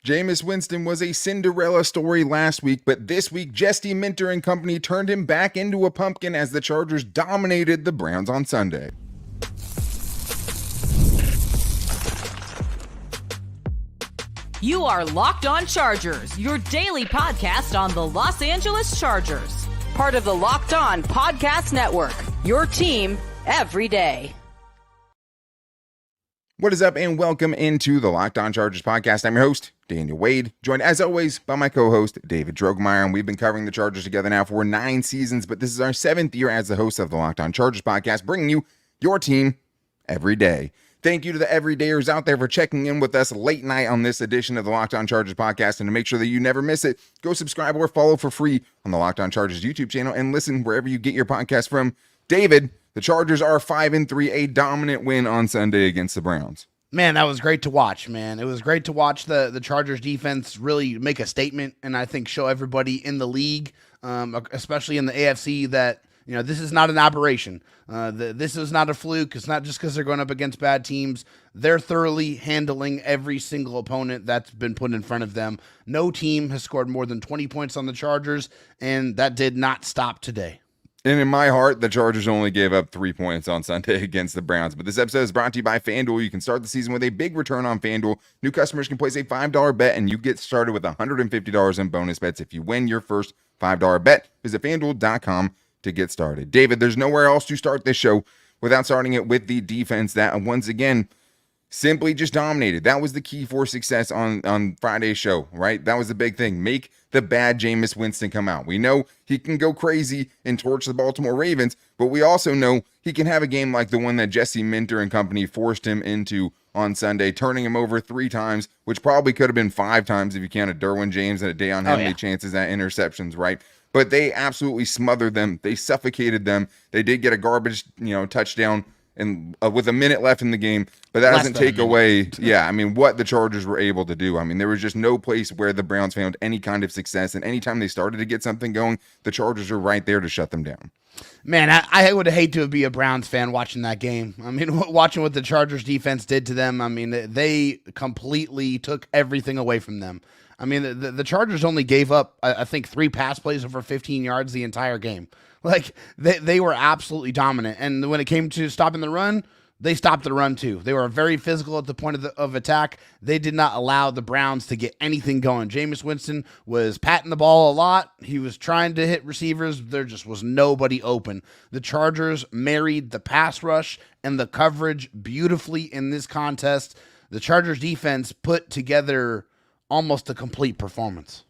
Jameis Winston was a Cinderella story last week, but this week, Jesse Minter and company turned him back into a pumpkin as the Chargers dominated the Browns on Sunday. You are Locked On Chargers, your daily podcast on the Los Angeles Chargers. Part of the Locked On Podcast Network, your team every day. What is up, and welcome into the Locked On Chargers podcast. I'm your host, Daniel Wade, joined as always by my co-host, David Drogemeyer, and we've been covering the Chargers together now for 9 seasons, but this is our 7th year as the host of the Locked On Chargers podcast, bringing you your team every day. Thank you to the everydayers out there for checking in with us late night on this edition of the Locked On Chargers podcast, and to make sure that you never miss it, go subscribe or follow for free on the Locked On Chargers YouTube channel and listen wherever you get your podcast from. David, the Chargers are 5-3, a dominant win on Sunday against the Browns. Man, that was great to watch, man. It was great to watch the Chargers defense really make a statement and I think show everybody in the league, especially in the AFC, that this is not an aberration. This is not a fluke. It's not just because they're going up against bad teams. They're thoroughly handling every single opponent that's been put in front of them. No team has scored more than 20 points on the Chargers, and that did not stop today. And in my heart, the Chargers only gave up 3 points on Sunday against the Browns. But this episode is brought to you by FanDuel. You can start the season with a big return on FanDuel. New customers can place a $5 bet, and you get started with $150 in bonus bets if you win your first $5 bet. Visit FanDuel.com to get started. David, there's nowhere else to start this show without starting it with the defense that, once again, simply just dominated. That was the key for success on Friday's show, right? That was the big thing. Make the bad Jameis Winston come out. We know he can go crazy and torch the Baltimore Ravens, but we also know he can have a game like the one that Jesse Minter and company forced him into on Sunday, turning him over 3 times, which probably could have been 5 times if you counted Derwin James and a Deion Henley chances at interceptions, right? But they absolutely smothered them. They suffocated them. They did get a garbage, touchdown and with a minute left in the game, but that doesn't take away, what the Chargers were able to do. I mean, there was just no place where the Browns found any kind of success, and anytime they started to get something going, the Chargers are right there to shut them down. Man, I would hate to be a Browns fan watching that game. I mean, watching what the Chargers defense did to them, I mean, they completely took everything away from them. I mean, the Chargers only gave up, I think, 3 pass plays over 15 yards the entire game. Like, they were absolutely dominant. And when it came to stopping the run, they stopped the run too. They were very physical at the point of attack. They did not allow the Browns to get anything going. Jameis Winston was patting the ball a lot. He was trying to hit receivers. There just was nobody open. The Chargers married the pass rush and the coverage beautifully in this contest. The Chargers defense put together almost a complete performance.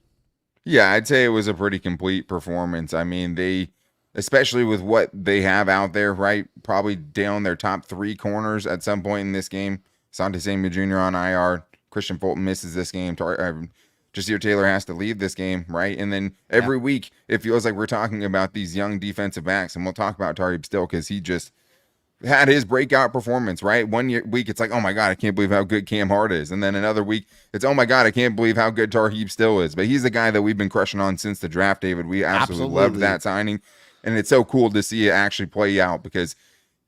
Yeah, I'd say it was a pretty complete performance. I mean, especially with what they have out there, right? Probably down their top 3 corners at some point in this game. Asante Samuel Jr. on IR. Christian Fulton misses this game. Jasir Taylor has to leave this game, right? And then every week, it feels like we're talking about these young defensive backs, and we'll talk about Tarheeb Still because he just had his breakout performance, right? One week, it's like, oh my God, I can't believe how good Cam Hart is. And then another week, it's, oh my God, I can't believe how good Tarheeb Still is. But he's the guy that we've been crushing on since the draft, David. We absolutely loved that signing. And it's so cool to see it actually play out because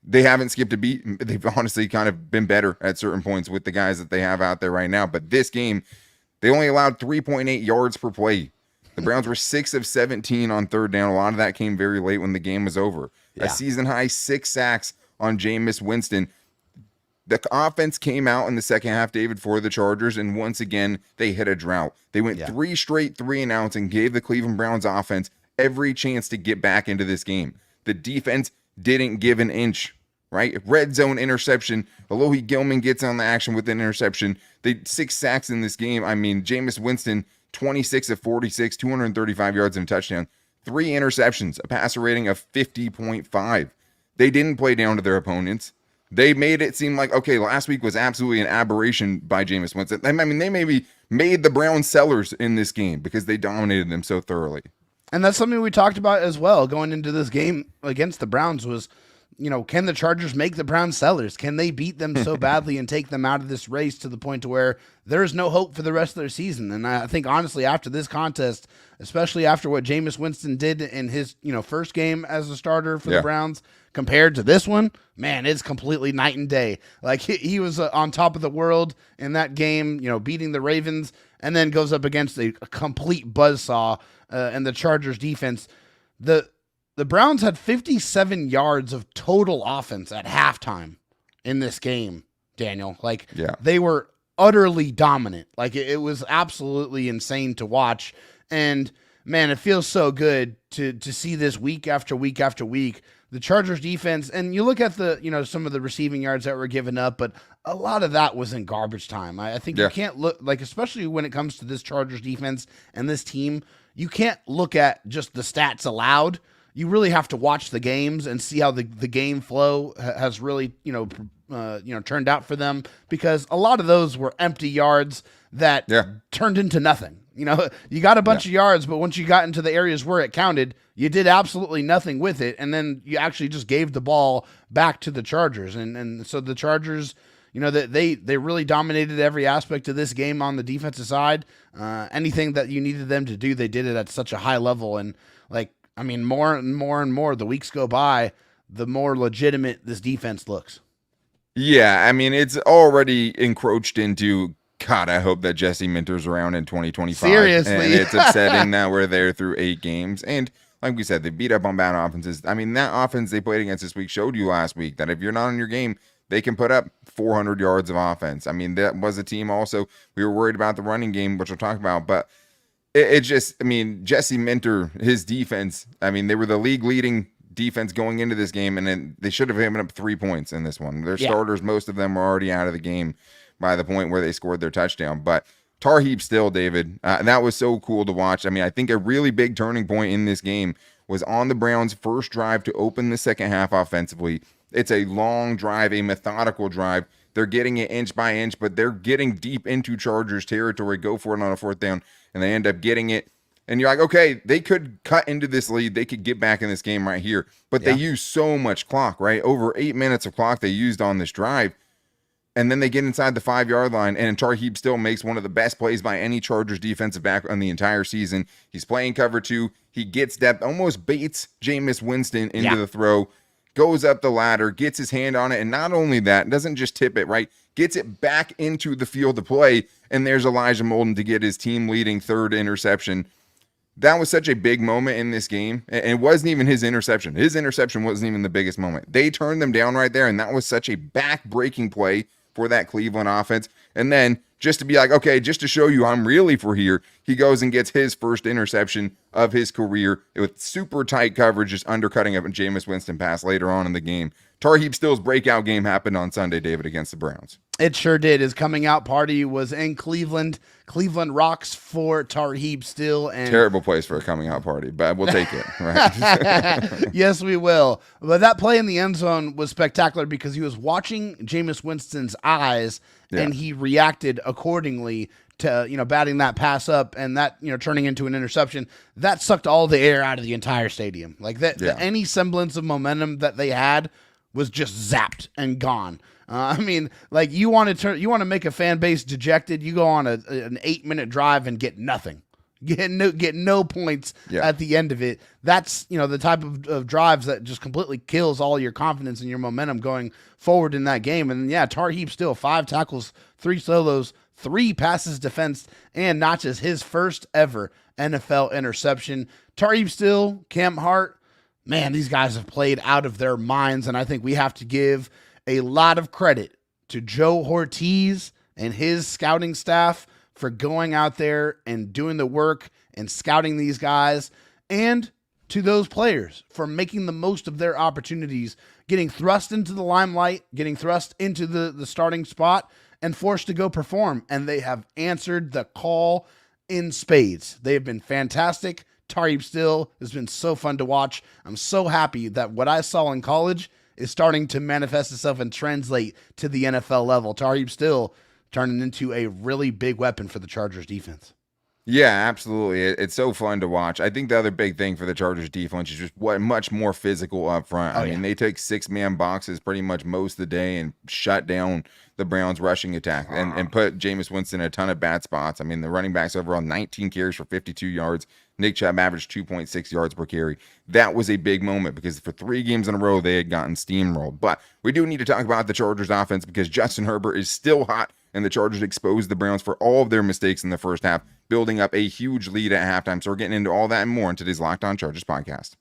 they haven't skipped a beat. They've honestly kind of been better at certain points with the guys that they have out there right now. But this game, they only allowed 3.8 yards per play. The Browns were 6 of 17 on third down. A lot of that came very late when the game was over. Yeah. A season-high 6 sacks on Jameis Winston. The offense came out in the second half, David, for the Chargers, and once again, they hit a drought. They went 3 straight 3-and-outs and gave the Cleveland Browns offense every chance to get back into this game. The defense didn't give an inch, right? Red zone interception. Alohi Gilman gets on the action with an interception. They 6 sacks in this game. I mean, Jameis Winston, 26 of 46, 235 yards and a touchdown. 3 interceptions, a passer rating of 50.5. They didn't play down to their opponents. They made it seem like, okay, last week was absolutely an aberration by Jameis Winston. I mean, they maybe made the Browns sellers in this game because they dominated them so thoroughly. And that's something we talked about as well going into this game against the Browns was, can the Chargers make the Browns sellers? Can they beat them so badly and take them out of this race to the point to where there's no hope for the rest of their season? And I think, honestly, after this contest, especially after what Jameis Winston did in his first game as a starter for the Browns compared to this one, man, it's completely night and day. Like, he was on top of the world in that game, beating the Ravens. and then goes up against a complete buzzsaw and the Chargers defense. The Browns had 57 yards of total offense at halftime in this game, Daniel. Like, they were utterly dominant. Like, it was absolutely insane to watch. And man, it feels so good to see this week after week after week. The Chargers defense, and you look at some of the receiving yards that were given up, but a lot of that was in garbage time. I think you can't look, like, especially when it comes to this Chargers defense and this team, you can't look at just the stats allowed. You really have to watch the games and see how the game flow has really, turned out for them, because a lot of those were empty yards that turned into nothing. You got a bunch of yards, but once you got into the areas where it counted, you did absolutely nothing with it. And then you actually just gave the ball back to the Chargers. And so the Chargers, they really dominated every aspect of this game on the defensive side. Anything that you needed them to do, they did it at such a high level. And more and more the weeks go by, the more legitimate this defense looks. Yeah, it's already encroached into, God, I hope that Jesse Minter's around in 2025. Seriously. And it's upsetting that we're there through 8 games. And like we said, they beat up on bad offenses. That offense they played against this week showed you last week that if you're not in your game, they can put up 400 yards of offense. That was a team also. We were worried about the running game, which we'll talk about. But it just, Jesse Minter, his defense, they were the league leading defense going into this game, and then they should have given up 3 points in this one. Their starters, most of them were already out of the game by the point where they scored their touchdown. But Tarheeb Still, David, that was so cool to watch. I think a really big turning point in this game was on the Browns' first drive to open the second half offensively. It's a long drive, a methodical drive. They're getting it inch by inch, but they're getting deep into Chargers territory, go for it on a 4th down, and they end up getting it. And you're like, okay, they could cut into this lead. They could get back in this game right here. But they use so much clock, right? Over 8 minutes of clock they used on this drive. And then they get inside the 5-yard line, and Tarheeb Still makes one of the best plays by any Chargers defensive back on the entire season. He's playing cover 2. He gets depth, almost baits Jameis Winston into the throw, goes up the ladder, gets his hand on it, and not only that, doesn't just tip it, right? Gets it back into the field of play, and there's Elijah Molden to get his team-leading 3rd interception. That was such a big moment in this game, and it wasn't even his interception. His interception wasn't even the biggest moment. They turned them down right there, and that was such a back-breaking play for that Cleveland offense. And then just to be like, okay, just to show you I'm really for here, he goes and gets his first interception of his career with super tight coverage, just undercutting up a Jameis Winston pass later on in the game. Tarheeb Still's breakout game happened on Sunday, David, against the Browns. It sure did. His coming out party was in Cleveland. Cleveland rocks for Tarheeb Still. And terrible place for a coming out party, but we'll take it. Right? Yes, we will. But that play in the end zone was spectacular because he was watching Jameis Winston's eyes, and he reacted accordingly to, batting that pass up and that, turning into an interception. That sucked all the air out of the entire stadium. Like that, any semblance of momentum that they had was just zapped and gone. You want to make a fan base dejected. You go on an 8-minute drive and get nothing, get no points at the end of it. That's the type of drives that just completely kills all your confidence and your momentum going forward in that game. And Tarheeb Still 5 tackles, 3 solos, 3 passes defense, and notches his first ever NFL interception. Tarheeb Still, Cam Hart, man, these guys have played out of their minds, and I think we have to give a lot of credit to Joe Ortiz and his scouting staff for going out there and doing the work and scouting these guys, and to those players for making the most of their opportunities, getting thrust into the limelight, getting thrust into the starting spot, and forced to go perform. And they have answered the call in spades. They have been fantastic. Tarheeb Still has been so fun to watch. I'm so happy that what I saw in college is starting to manifest itself and translate to the NFL level. Tarheeb Still turning into a really big weapon for the Chargers defense. Yeah, absolutely. It's so fun to watch. I think the other big thing for the Chargers defense is just much more physical up front. I mean, they take 6-man boxes pretty much most of the day and shut down the Browns rushing attack and put Jameis Winston in a ton of bad spots. The running backs overall 19 carries for 52 yards. Nick Chubb averaged 2.6 yards per carry. That was a big moment because for 3 games in a row, they had gotten steamrolled. But we do need to talk about the Chargers offense because Justin Herbert is still hot and the Chargers exposed the Browns for all of their mistakes in the first half, building up a huge lead at halftime. So we're getting into all that and more in today's Locked On Chargers podcast.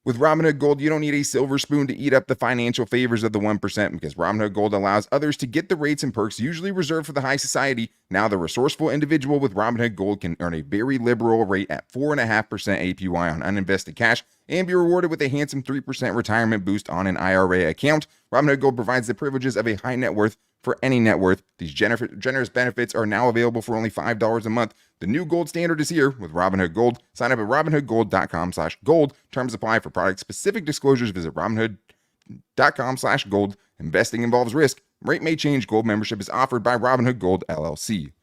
With Robinhood Gold, you don't need a silver spoon to eat up the financial favors of the 1%, because Robinhood Gold allows others to get the rates and perks usually reserved for the high society. Now the resourceful individual with Robinhood Gold can earn a very liberal rate at 4.5% APY on uninvested cash and be rewarded with a handsome 3% retirement boost on an IRA account. Robinhood Gold provides the privileges of a high net worth for any net worth. These generous benefits are now available for only $5 a month. The new gold standard is here with Robinhood Gold. Sign up at robinhoodgold.com/gold. Terms apply. For product specific disclosures, visit robinhood.com/gold. Investing involves risk. Rate may change. Gold membership is offered by Robinhood Gold LLC.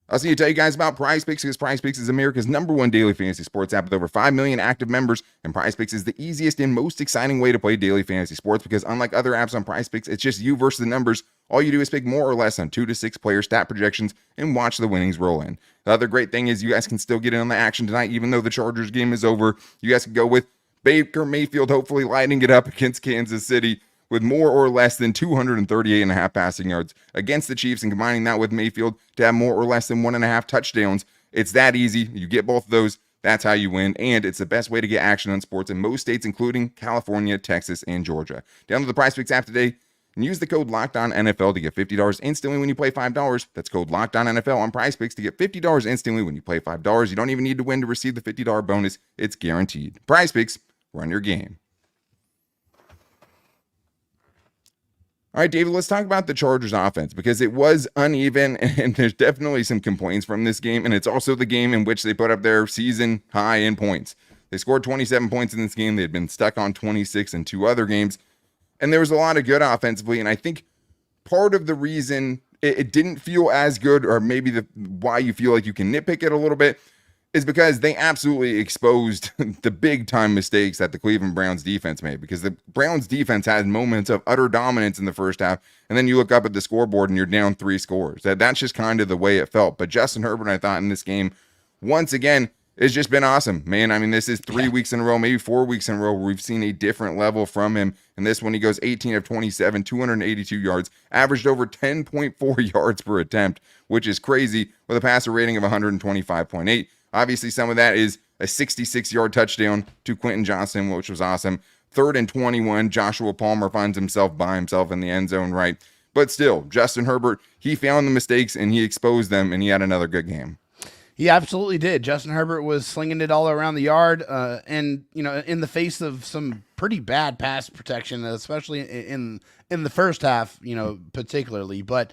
I also need to tell you guys about PrizePicks, because PrizePicks is America's #1 daily fantasy sports app with over 5 million active members. And PrizePicks is the easiest and most exciting way to play daily fantasy sports, because unlike other apps on PrizePicks, it's just you versus the numbers. All you do is pick more or less on 2 to 6 player stat projections and watch the winnings roll in. The other great thing is you guys can still get in on the action tonight, even though the Chargers game is over. You guys can go with Baker Mayfield hopefully lighting it up against Kansas City with more or less than 238.5 passing yards against the Chiefs, and combining that with Mayfield to have more or less than 1.5 touchdowns. It's that easy. You get both of those. That's how you win. And it's the best way to get action on sports in most states, including California, Texas, and Georgia. Download the PrizePicks app today and use the code LOCKEDONNFL to get $50 instantly when you play $5. That's code LOCKEDONNFL on PrizePicks to get $50 instantly when you play $5. You don't even need to win to receive the $50 bonus. It's guaranteed. PrizePicks, run your game. All right, David, let's talk about the Chargers offense, because it was uneven and there's definitely some complaints from this game. And it's also the game in which they put up their season high in points. They scored 27 points in this game. They had been stuck on 26 in 2 other games. And there was a lot of good offensively. And I think part of the reason it didn't feel as good, or maybe why you feel like you can nitpick it a little bit, is because they absolutely exposed the big time mistakes that the Cleveland Browns defense made, because the Browns defense had moments of utter dominance in the first half. And then you look up at the scoreboard and you're down 3 scores. That's just kind of the way it felt. But Justin Herbert, I thought in this game, once again, it's just been awesome, man. I mean, this is 3 weeks in a row, maybe 4 weeks in a row, where we've seen a different level from him. And this one, he goes 18 of 27, 282 yards, averaged over 10.4 yards per attempt, which is crazy, with a passer rating of 125.8. Obviously, some of that is a 66-yard touchdown to Quentin Johnston, which was awesome. 3rd and 21, Joshua Palmer finds himself by himself in the end zone, right? But still, Justin Herbert, he found the mistakes and he exposed them, and he had another good game. He absolutely did. Justin Herbert was slinging it all around the yard, and in the face of some pretty bad pass protection, especially in the first half, particularly. But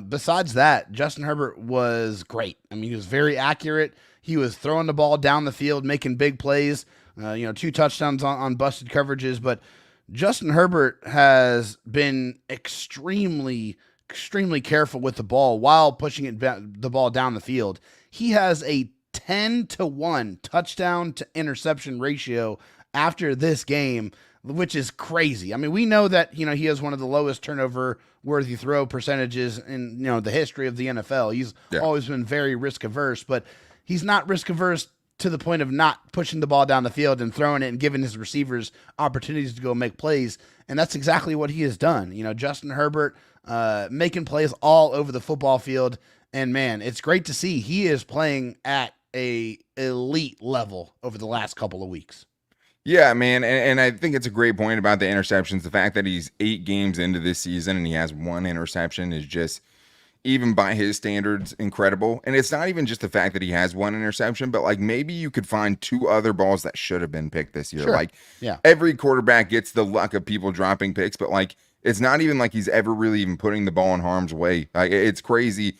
besides that, Justin Herbert was great. I mean, he was very accurate. He was throwing the ball down the field, making big plays. 2 touchdowns on busted coverages. But Justin Herbert has been extremely careful with the ball while pushing the ball down the field. He has a 10-to-1 touchdown to interception ratio after this game, which is crazy. I mean, we know that, he has one of the lowest turnover worthy throw percentages in, the history of the NFL. He's always been very risk averse, but he's not risk averse to the point of not pushing the ball down the field and throwing it and giving his receivers opportunities to go make plays. And that's exactly what he has done. Justin Herbert making plays all over the football field. And man, it's great to see he is playing at a elite level over the last couple of weeks. Yeah, man. And I think it's a great point about the interceptions. The fact that he's 8 games into this season and he has 1 interception is just, even by his standards, incredible. And it's not even just the fact that he has 1 interception, but like maybe you could find 2 other balls that should have been picked this year. Sure. Every quarterback gets the luck of people dropping picks, but it's not even like he's ever really even putting the ball in harm's way. It's crazy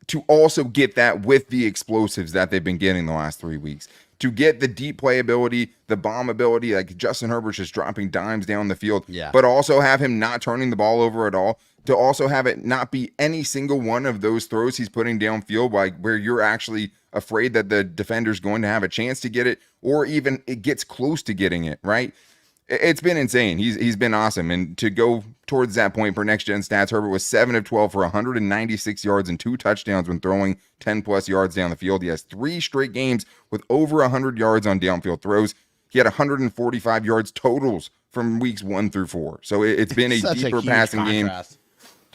to also get that with the explosives that they've been getting the last 3 weeks. To get the deep playability, the bomb ability, like Justin Herbert's just dropping dimes down the field, but also have him not turning the ball over at all. To also have it not be any single one of those throws he's putting downfield, where you're actually afraid that the defender's going to have a chance to get it, or even it gets close to getting it, right? It's been insane. He's been awesome. And to go towards that point for next gen stats, Herbert was 7 of 12 for 196 yards and 2 touchdowns when throwing 10 plus yards down the field. He has 3 straight games with over 100 yards on downfield throws. He had 145 yards totals from weeks 1 through 4. So it's been a Such deeper huge passing game. contrast.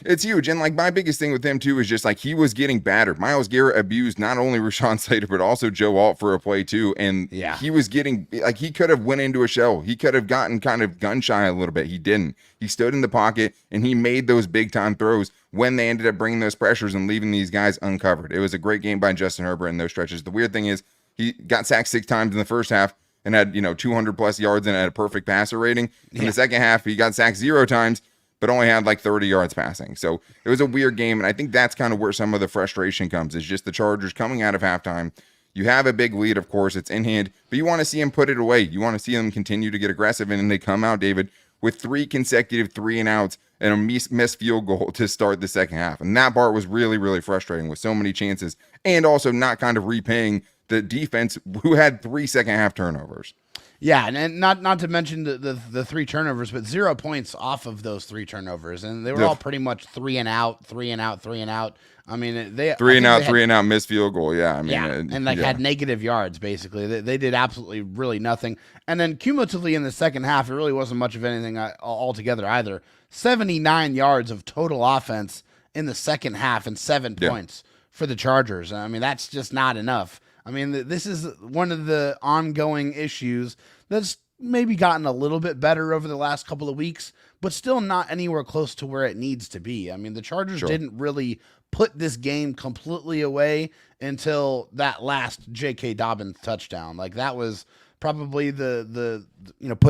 It's huge. And like my biggest thing with him too is just like he was getting battered. Myles Garrett abused not only Rashawn Slater, but also Joe Alt for a play too. And he was getting like, he could have went into a shell. He could have gotten kind of gun shy a little bit. He didn't. He stood in the pocket and he made those big time throws when they ended up bringing those pressures and leaving these guys uncovered. It was a great game by Justin Herbert in those stretches. The weird thing is he got sacked 6 times in the first half and had, 200 plus yards and had a perfect passer rating. In the second half, he got sacked 0 times, but only had like 30 yards passing. So it was a weird game. And I think that's kind of where some of the frustration comes, is just the Chargers coming out of halftime. You have a big lead, of course, it's in hand, but you want to see them put it away. You want to see them continue to get aggressive. And then they come out, David, with 3 consecutive 3-and-outs and a missed field goal to start the second half. And that part was really, really frustrating with so many chances and also not kind of repaying the defense who had 3 second half turnovers. Yeah, and not to mention the 3 turnovers, but 0 points off of those 3 turnovers, and they were all pretty much 3-and-out, 3-and-out, 3-and-out. I mean, they 3-and-out, missed field goal. Yeah, I mean, and had negative yards basically. They did absolutely really nothing. And then cumulatively in the second half, it really wasn't much of anything altogether either. 79 yards of total offense in the second half and 7 points for the Chargers. I mean, that's just not enough. I mean, this is one of the ongoing issues that's maybe gotten a little bit better over the last couple of weeks, but still not anywhere close to where it needs to be. I mean, the Chargers didn't really put this game completely away until that last J.K. Dobbins touchdown. Like, that was probably the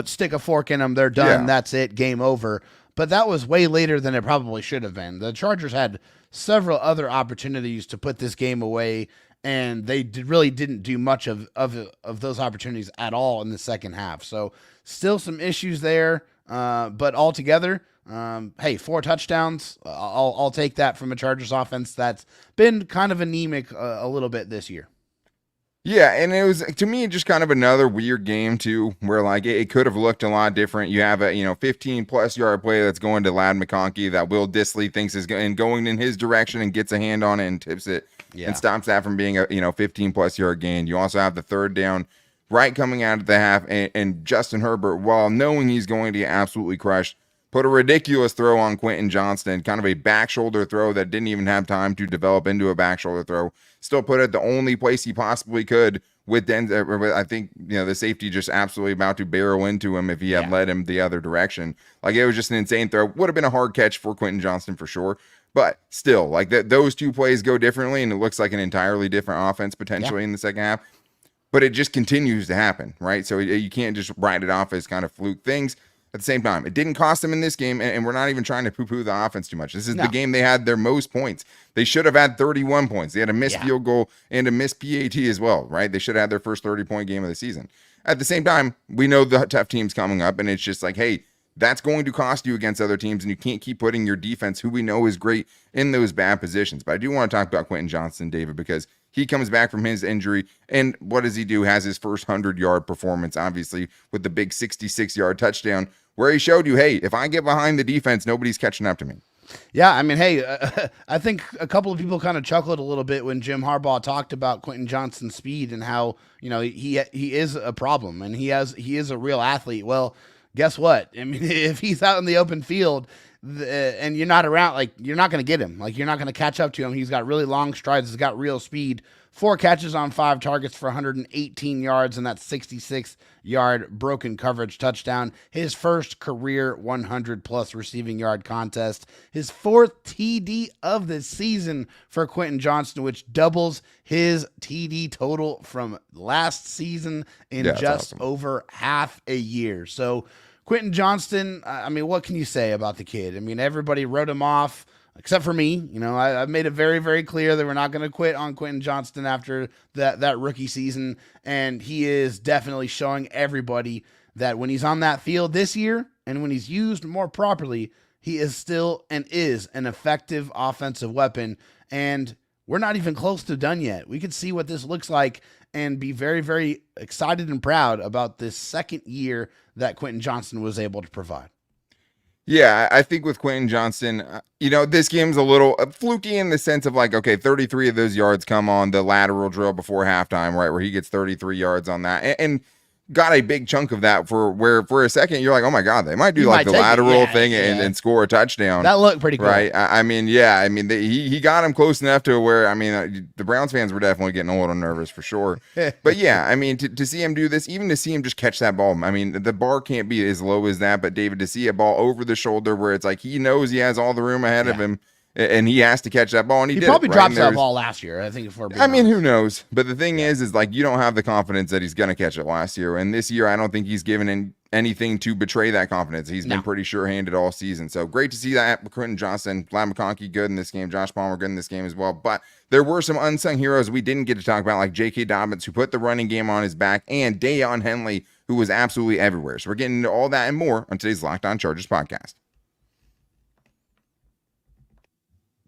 stick a fork in them, they're done, that's it, game over. But that was way later than it probably should have been. The Chargers had several other opportunities to put this game away, and they really didn't do much of those opportunities at all in the second half. So still some issues there, but altogether, 4 touchdowns. I'll take that from a Chargers offense that's been kind of anemic a little bit this year. Yeah, and it was, to me, just kind of another weird game too, where like it could have looked a lot different. You have a 15+ yard play that's going to Ladd McConkey that Will Dissly thinks is going in his direction and gets a hand on it and tips it and stops that from being a 15+ yard gain. You also have the third down right coming out of the half, and Justin Herbert, while knowing he's going to get absolutely crushed, put a ridiculous throw on Quentin Johnston, kind of a back shoulder throw that didn't even have time to develop into a back shoulder throw. Still put it the only place he possibly could with Denzel. I think, the safety just absolutely about to barrel into him if he had led him the other direction. Like, it was just an insane throw. Would have been a hard catch for Quentin Johnston for sure. But still, like those 2 plays go differently, and it looks like an entirely different offense potentially in the second half. But it just continues to happen, right? So you can't just write it off as kind of fluke things. At the same time, it didn't cost them in this game, and we're not even trying to poo-poo the offense too much. This is the game they had their most points. They should have had 31 points. They had a missed field goal and a missed PAT as well, right? They should have had their first 30-point game of the season. At the same time, we know the tough teams coming up, and it's just like, hey, that's going to cost you against other teams, and you can't keep putting your defense, who we know is great, in those bad positions. But I do want to talk about Quentin Johnston, David, because he comes back from his injury, and what does he do? Has his first 100-yard performance, obviously, with the big 66-yard touchdown, where he showed you, hey, if I get behind the defense, nobody's catching up to me. Yeah, I mean, hey, I think a couple of people kind of chuckled a little bit when Jim Harbaugh talked about Quentin Johnston's speed and how, he is a problem and he is a real athlete. Well, guess what? I mean, if he's out in the open field and you're not around, like, you're not going to get him. Like, you're not going to catch up to him. He's got really long strides. He's got real speed. 4 catches on 5 targets for 118 yards, and that 66-yard broken coverage touchdown. His first career 100-plus receiving yard contest. His 4th TD of the season for Quentin Johnston, which doubles his TD total from last season in just over half a year. So Quentin Johnston, I mean, what can you say about the kid? I mean, everybody wrote him off, except for me. I've made it very, very clear that we're not going to quit on Quentin Johnston after that rookie season. And he is definitely showing everybody that when he's on that field this year and when he's used more properly, he is still and is an effective offensive weapon. And we're not even close to done yet. We could see what this looks like and be very, very excited and proud about this second year that Quentin Johnston was able to provide. Yeah, I think with Quentin Johnston, this game's a little fluky in the sense of like, okay, 33 of those yards come on the lateral drill before halftime, right, where he gets 33 yards on that. And got a big chunk of that for a second you're like, oh my God, they might do You like might the take it. lateral Yeah, thing and score a touchdown. That looked pretty cool. Right. I mean, he got him close enough to where, the Browns fans were definitely getting a little nervous for sure. But yeah, I mean, to see him do this, even to see him just catch that ball, I mean, the bar can't be as low as that. But David, to see a ball over the shoulder where it's like he knows he has all the room ahead of him, and he has to catch that ball, and he did probably it, right? dropped that ball last year, I think. Who knows? But the thing is like, you don't have the confidence that he's going to catch it last year. And this year, I don't think he's given anything to betray that confidence. He's been pretty sure-handed all season. So great to see that. Quentin Johnston, Vlad McConkey good in this game. Josh Palmer good in this game as well. But there were some unsung heroes we didn't get to talk about, like J.K. Dobbins, who put the running game on his back, and Dayon Henley, who was absolutely everywhere. So we're getting into all that and more on today's Locked On Chargers podcast.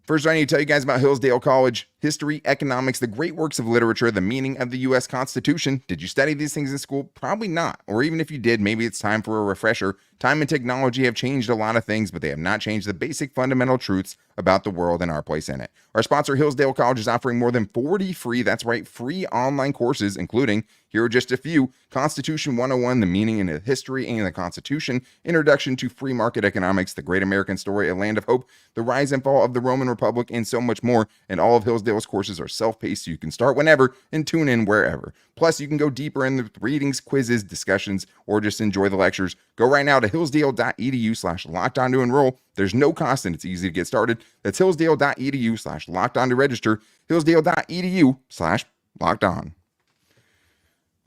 First, I need to tell you guys about Hillsdale College. History, economics, the great works of literature, the meaning of the U.S. Constitution. Did you study these things in school? Probably not. Or even if you did, maybe it's time for a refresher. Time and technology have changed a lot of things, but they have not changed the basic fundamental truths about the world and our place in it. Our sponsor, Hillsdale College, is offering more than 40 free, that's right, free online courses, including, here are just a few: Constitution 101, the meaning and the history and the Constitution, Introduction to Free Market Economics, The Great American Story, A Land of Hope, The Rise and Fall of the Roman Republic, and so much more. And all of Hillsdale's courses are self-paced, so you can start whenever and tune in wherever. Plus, you can go deeper in the readings, quizzes, discussions, or just enjoy the lectures. Go right now to hillsdale.edu/lockedon to enroll. There's no cost and it's easy to get started. That's hillsdale.edu/lockedon to register. Hillsdale.edu/lockedon.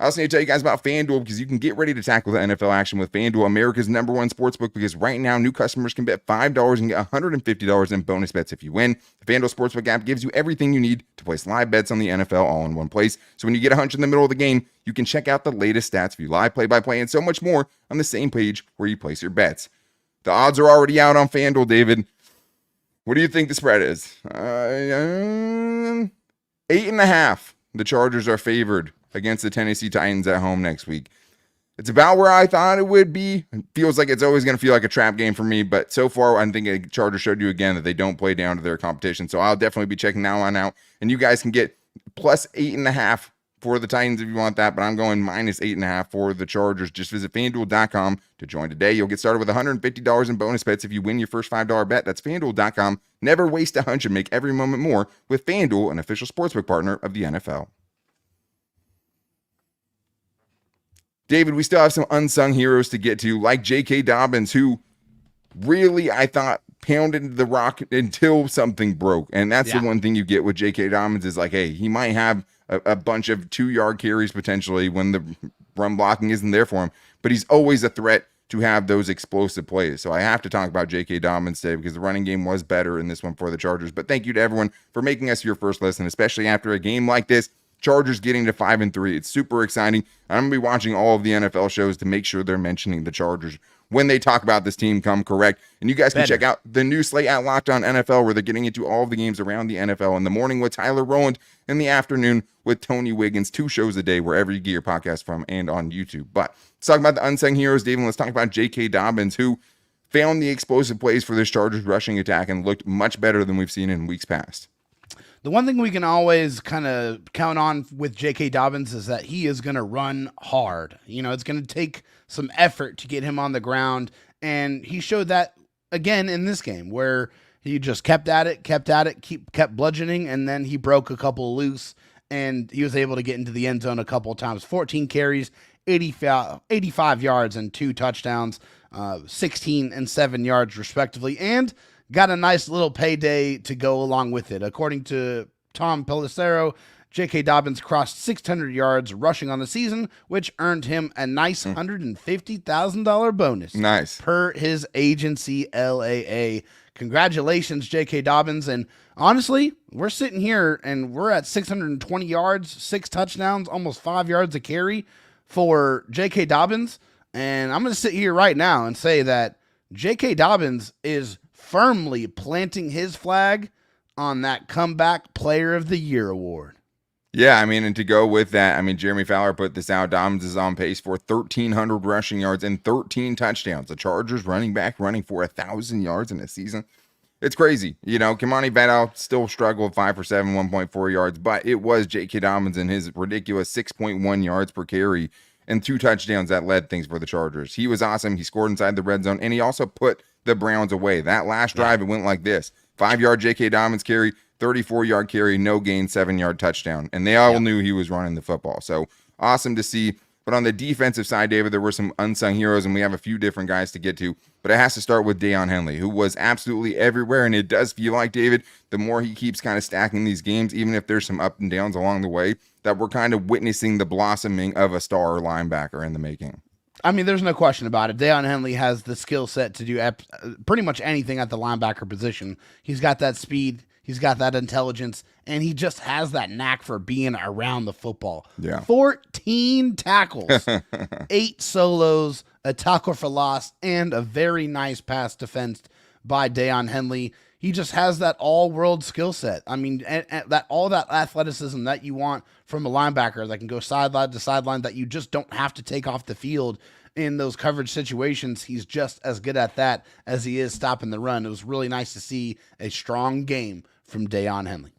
I also need to tell you guys about FanDuel, because you can get ready to tackle the NFL action with FanDuel, America's #1 sportsbook, because right now new customers can bet $5 and get $150 in bonus bets if you win. The FanDuel Sportsbook app gives you everything you need to place live bets on the NFL all in one place. So when you get a hunch in the middle of the game, you can check out the latest stats, view live play-by-play, and so much more on the same page where you place your bets. The odds are already out on FanDuel, David. What do you think the spread is? 8.5. The Chargers are favored against the Tennessee Titans at home next week. It's about where I thought it would be. It feels like it's always going to feel like a trap game for me, but so far I think Chargers showed you again that they don't play down to their competition. So I'll definitely be checking that one out. And you guys can get plus 8.5 for the Titans if you want that, but I'm going minus 8.5 for the Chargers. Just visit FanDuel.com to join today. You'll get started with $150 in bonus bets if you win your first $5 bet. That's FanDuel.com. Never waste a hunch and make every moment more with FanDuel, an official sportsbook partner of the NFL. David, we still have some unsung heroes to get to, like J.K. Dobbins, who really, I thought, pounded the rock until something broke. And that's the one thing you get with J.K. Dobbins is like, hey, he might have a bunch of 2-yard carries potentially when the run blocking isn't there for him, but he's always a threat to have those explosive plays. So I have to talk about J.K. Dobbins today because the running game was better in this one for the Chargers. But thank you to everyone for making us your first listen, especially after a game like this. Chargers getting to 5-3. It's super exciting. I'm going to be watching all of the NFL shows to make sure they're mentioning the Chargers when they talk about this team come correct. And you guys can check out the new slate at Locked On NFL, where they're getting into all of the games around the NFL in the morning with Tyler Rowland, in the afternoon with Tony Wiggins, 2 shows a day wherever you get your podcast from and on YouTube. But let's talk about the unsung heroes, David. Let's talk about J.K. Dobbins, who found the explosive plays for this Chargers rushing attack and looked much better than we've seen in weeks past. The one thing we can always kind of count on with J.K. Dobbins is that he is going to run hard. You know, it's going to take some effort to get him on the ground, and he showed that again in this game where he just kept at it, kept bludgeoning, and then he broke a couple loose, and he was able to get into the end zone a couple of times. 14 carries, 85 yards, and 2 touchdowns, 16 and 7 yards respectively, and got a nice little payday to go along with it. According to Tom Pelissero, J.K. Dobbins crossed 600 yards rushing on the season, which earned him a nice $150,000 bonus. Nice. Per his agency, LAA. Congratulations, J.K. Dobbins. And honestly, we're sitting here and we're at 620 yards, 6 touchdowns, almost 5 yards a carry for J.K. Dobbins. And I'm going to sit here right now and say that J.K. Dobbins is firmly planting his flag on that Comeback Player of the Year award. Yeah, I mean, and to go with that, I mean, Jeremy Fowler put this out. Dobbins is on pace for 1,300 rushing yards and 13 touchdowns. The Chargers running back running for 1,000 yards in a season. It's crazy. You know, Kimani Vidal still struggled 5 for 7, 1.4 yards, but it was J.K. Dobbins and his ridiculous 6.1 yards per carry and 2 touchdowns that led things for the Chargers. He was awesome. He scored inside the red zone, and he also put the Browns away. That last drive, it went like this. 5-yard J.K. Dobbins carry, 34-yard carry, no gain, 7-yard touchdown. And they all knew he was running the football. So awesome to see. But on the defensive side, David, there were some unsung heroes, and we have a few different guys to get to. But it has to start with Deion Henley, who was absolutely everywhere. And it does feel like, David, the more he keeps kind of stacking these games, even if there's some up and downs along the way, that we're kind of witnessing the blossoming of a star linebacker in the making. I mean, there's no question about it. Deion Henley has the skill set to do pretty much anything at the linebacker position. He's got that speed. He's got that intelligence, and he just has that knack for being around the football. Yeah. 14 tackles, 8 solos, a tackle for loss, and a very nice pass defensed by Deion Henley. He just has that all-world skill set. I mean, and that all that athleticism that you want from a linebacker that can go sideline to sideline, that you just don't have to take off the field in those coverage situations. He's just as good at that as he is stopping the run. It was really nice to see a strong game from Deion Henley.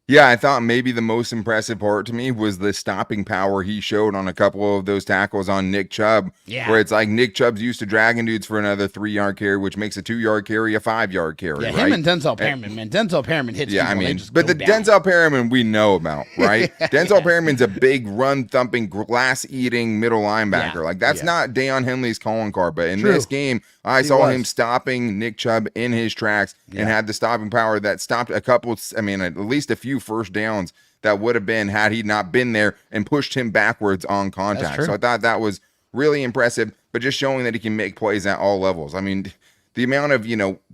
Yeah, I thought maybe the most impressive part to me was the stopping power he showed on a couple of those tackles on Nick Chubb. Yeah. Where it's like Nick Chubb's used to dragging dudes for another 3-yard carry, which makes a 2-yard carry a 5-yard carry. Yeah, right? him and Denzel Perriman, man. Denzel Perriman hits Yeah, I people, mean, just but go the down. Denzel Perriman we know about, right? Denzel Perriman's a big run-thumping, glass-eating middle linebacker. Yeah. Like, that's not Deion Henley's calling card. But in True. this game, I He saw was. him stopping Nick Chubb in his tracks and had the stopping power that stopped a couple, at least a few first downs that would have been had he not been there and pushed him backwards on contact. true. So I thought that was really impressive, but just showing that he can make plays at all levels. I mean, the amount of,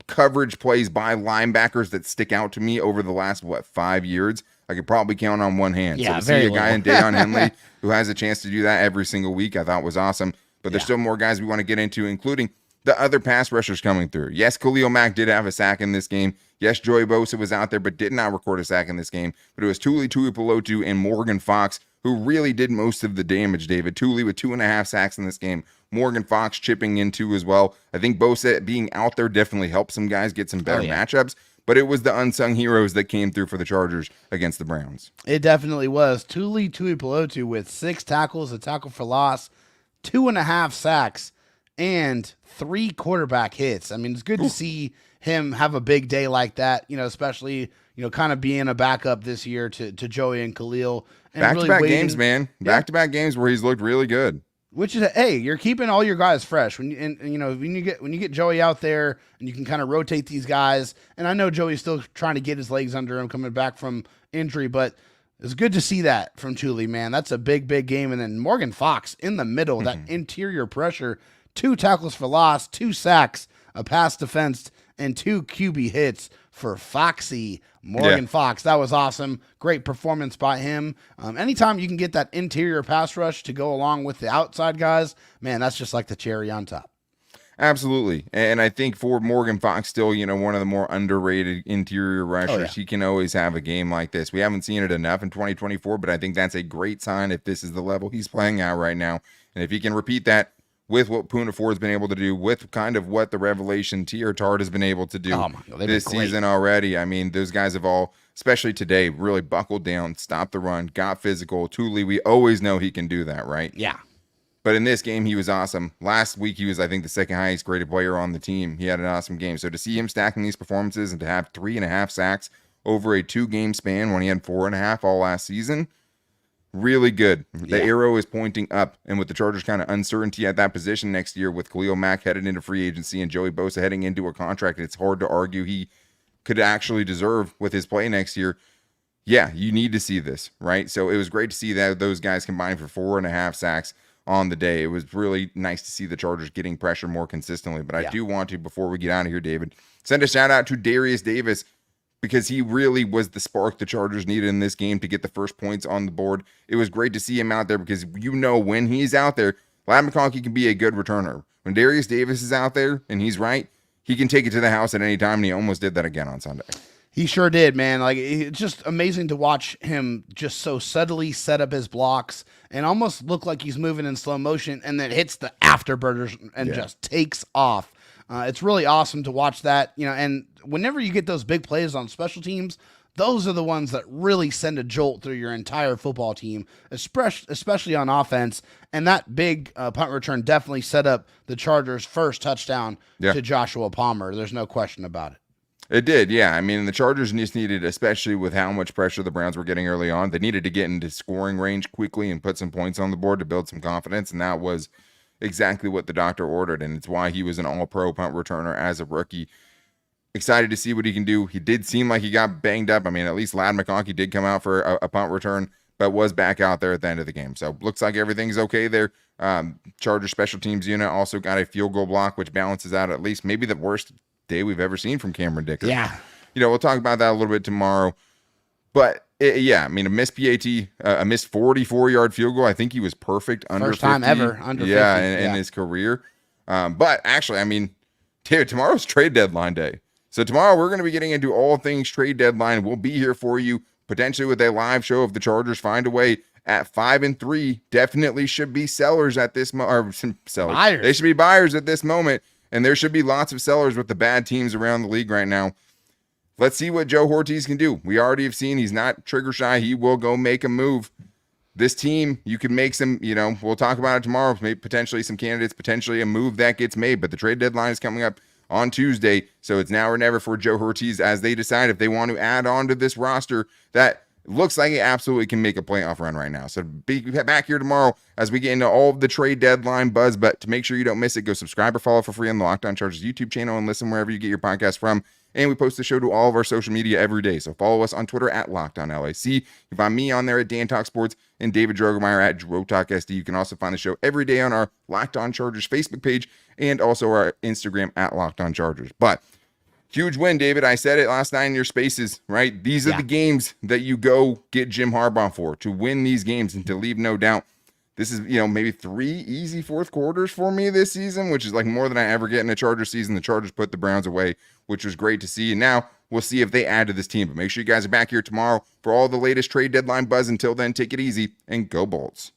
coverage plays by linebackers that stick out to me over the last, 5 years, I could probably count on one hand. Yeah, so to see very a guy in little. Deion Henley who has a chance to do that every single week, I thought was awesome. But there's still more guys we want to get into, including the other pass rushers coming through. Yes, Khalil Mack did have a sack in this game. Yes, Joey Bosa was out there, but did not record a sack in this game. But it was Tuli Tuipulotu and Morgan Fox who really did most of the damage, David. Tuli with 2.5 sacks in this game. Morgan Fox chipping in too as well. I think Bosa being out there definitely helped some guys get some better matchups. But it was the unsung heroes that came through for the Chargers against the Browns. It definitely was. Tuli Tuipulotu with 6 tackles, a tackle for loss, 2.5 sacks, and 3 quarterback hits. I mean, it's good to see him have a big day like that, especially, kind of being a backup this year to Joey and Khalil. And Back-to-back really games, man. Back-to-back games where he's looked really good. Which is, hey, you're keeping all your guys fresh when you get Joey out there and you can kind of rotate these guys. And I know Joey's still trying to get his legs under him coming back from injury, but it's good to see that from Tuli, man. That's a big game. And then Morgan Fox in the middle, that interior pressure, 2 tackles for loss, 2 sacks, a pass defense, and 2 QB hits for Foxy Morgan Fox. That was awesome. Great performance by him. Anytime you can get that interior pass rush to go along with the outside guys, man, that's just like the cherry on top. Absolutely. And I think for Morgan Fox, still, one of the more underrated interior rushers, he can always have a game like this. We haven't seen it enough in 2024, but I think that's a great sign if this is the level he's playing at right now. And if he can repeat that with what Poona Ford's been able to do, with kind of what the revelation Tier Tart has been able to do this season already. I mean, those guys have all, especially today, really buckled down, stopped the run, got physical. Tuli, we always know he can do that, right? Yeah. But in this game, he was awesome. Last week, he was, I think, the second highest graded player on the team. He had an awesome game. So to see him stacking these performances and to have 3.5 sacks over a 2-game span when he had 4.5 all last season, really good. The arrow is pointing up, and with the Chargers kind of uncertainty at that position next year, with Khalil Mack headed into free agency and Joey Bosa heading into a contract, it's hard to argue he could actually deserve with his play next year. Yeah, you need to see this, right? So it was great to see that those guys combined for 4.5 sacks on the day. It was really nice to see the Chargers getting pressure more consistently. But I do want to, before we get out of here, David, send a shout out to Darius Davis, because he really was the spark the Chargers needed in this game to get the first points on the board. It was great to see him out there, because when he's out there, Ladd McConkey can be a good returner. When Darius Davis is out there and he's right, he can take it to the house at any time, and he almost did that again on Sunday. He sure did, man. Like, it's just amazing to watch him just so subtly set up his blocks and almost look like he's moving in slow motion, and then hits the afterburners and just takes off. It's really awesome to watch that, and whenever you get those big plays on special teams, those are the ones that really send a jolt through your entire football team, especially on offense. And that big punt return definitely set up the Chargers' first touchdown to Joshua Palmer. There's no question about it. It did, yeah. I mean, the Chargers just needed, especially with how much pressure the Browns were getting early on, they needed to get into scoring range quickly and put some points on the board to build some confidence, and that was exactly what the doctor ordered, and it's why he was an all-pro punt returner as a rookie. Excited to see what he can do. He did seem like he got banged up. I mean, at least Ladd McConkey did come out for a punt return, but was back out there at the end of the game. So looks like everything's okay there. Chargers special teams unit also got a field goal block, which balances out at least maybe the worst day we've ever seen from Cameron Dicker. Yeah. We'll talk about that a little bit tomorrow. But a missed PAT, a missed 44-yard field goal. I think he was perfect under 50. First time ever under 50. In his career. But actually, I mean, dude, tomorrow's trade deadline day. So tomorrow we're going to be getting into all things trade deadline. We'll be here for you potentially with a live show if the Chargers find a way at 5-3. Definitely should be sellers at this moment. Buyers. They should be buyers at this moment, and there should be lots of sellers with the bad teams around the league right now. Let's see what Joe Ortiz can do. We already have seen he's not trigger shy. He will go make a move. This team, you can make some, we'll talk about it tomorrow, maybe potentially some candidates, potentially a move that gets made, but the trade deadline is coming up on Tuesday, so it's now or never for Joe Ortiz as they decide if they want to add on to this roster that looks like it absolutely can make a playoff run right now. So be back here tomorrow as we get into all of the trade deadline buzz, but to make sure you don't miss it, go subscribe or follow for free on the Locked On Chargers YouTube channel and listen wherever you get your podcast from. And we post the show to all of our social media every day. So follow us on Twitter at LockedOnLAC. You can find me on there at Dan Talk Sports and David Drogemeyer at DroTalkSD. You can also find the show every day on our Locked On Chargers Facebook page and also our Instagram at Locked On Chargers. But huge win, David. I said it last night in your spaces, right? These are the games that you go get Jim Harbaugh for, to win these games and to leave no doubt. This is, maybe 3 easy fourth quarters for me this season, which is like more than I ever get in a Chargers season. The Chargers put the Browns away, which was great to see. And now we'll see if they add to this team. But make sure you guys are back here tomorrow for all the latest trade deadline buzz. Until then, take it easy and go Bolts.